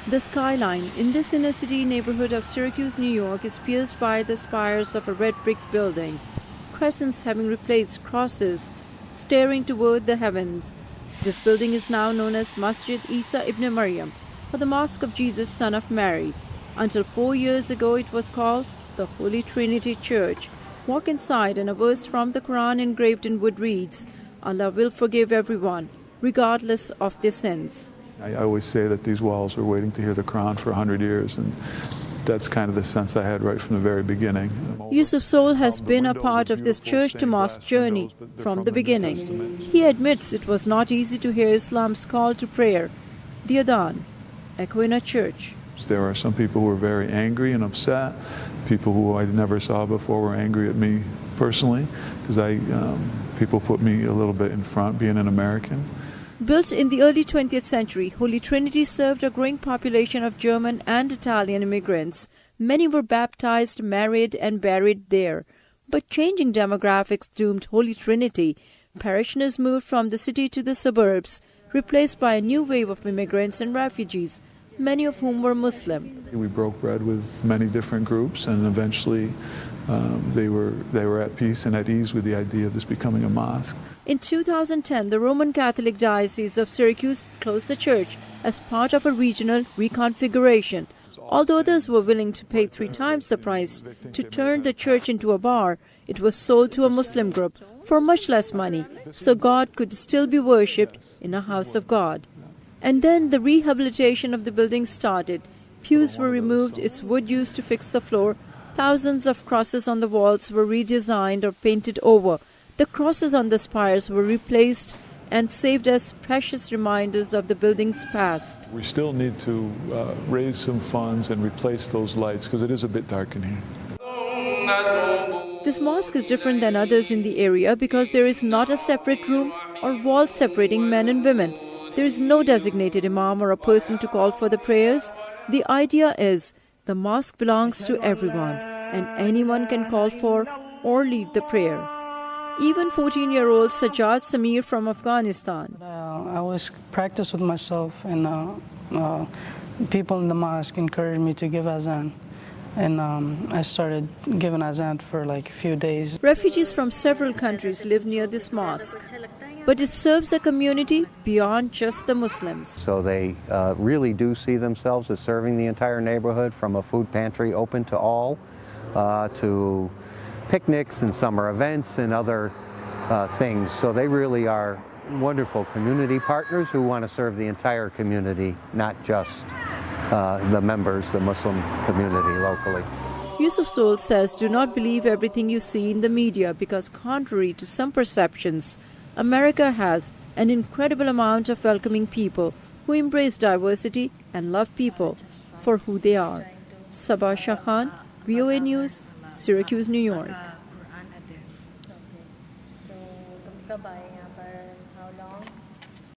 The skyline in this inner-city neighborhood of Syracuse, New York, is pierced by the spires of a red brick building, crescents having replaced crosses, staring toward the heavens. This building is now known as Masjid Isa Ibn Maryam, or the Mosque of Jesus, Son of Mary. Until 4 years ago, it was called the Holy Trinity Church. Walk inside, and a verse from the Quran engraved in wood reads, "Allah will forgive everyone, regardless of their sins." I always say that these walls were waiting to hear the Quran for 100 years, and that's kind of the sense I had right from the very beginning. Yusuf Soul has been a part of this church-to-mosque journey from the beginning. He admits it was not easy to hear Islam's call to prayer, the adhan, echo in a church. There are some people who were very angry and upset. People who I never saw before were angry at me personally, because people put me a little bit in front, being an American. Built in the early 20th century, Holy Trinity served a growing population of German and Italian immigrants. Many were baptized, married, and buried there. But changing demographics doomed Holy Trinity. Parishioners moved from the city to the suburbs, replaced by a new wave of immigrants and refugees, many of whom were Muslim. We broke bread with many different groups, and eventually they were at peace and at ease with the idea of this becoming a mosque. In 2010, the Roman Catholic Diocese of Syracuse closed the church as part of a regional reconfiguration. Although others were willing to pay 3 times the price to turn the church into a bar, it was sold to a Muslim group for much less money, so God could still be worshipped in a house of God. And then the rehabilitation of the building started. Pews were removed, its wood used to fix the floor. Thousands of crosses on the walls were redesigned or painted over. The crosses on the spires were replaced and saved as precious reminders of the building's past. We still need to raise some funds and replace those lights, because it is a bit dark in here. This mosque is different than others in the area because there is not a separate room or wall separating men and women. There is no designated imam or a person to call for the prayers. The idea is the mosque belongs to everyone, and anyone can call for or lead the prayer. Even 14-year-old Sajjad Samir from Afghanistan. I always practice with myself, and people in the mosque encouraged me to give azan. And I started giving azan for like a few days. Refugees from several countries live near this mosque, but it serves a community beyond just the Muslims. So they really do see themselves as serving the entire neighborhood, from a food pantry open to all, to picnics and summer events and other things. So they really are wonderful community partners who want to serve the entire community, not just the members, the Muslim community locally. Yusuf Soul says, do not believe everything you see in the media, because contrary to some perceptions, America has an incredible amount of welcoming people who embrace diversity and love people for who they are. Sabah Shah, VOA News, Syracuse, New York.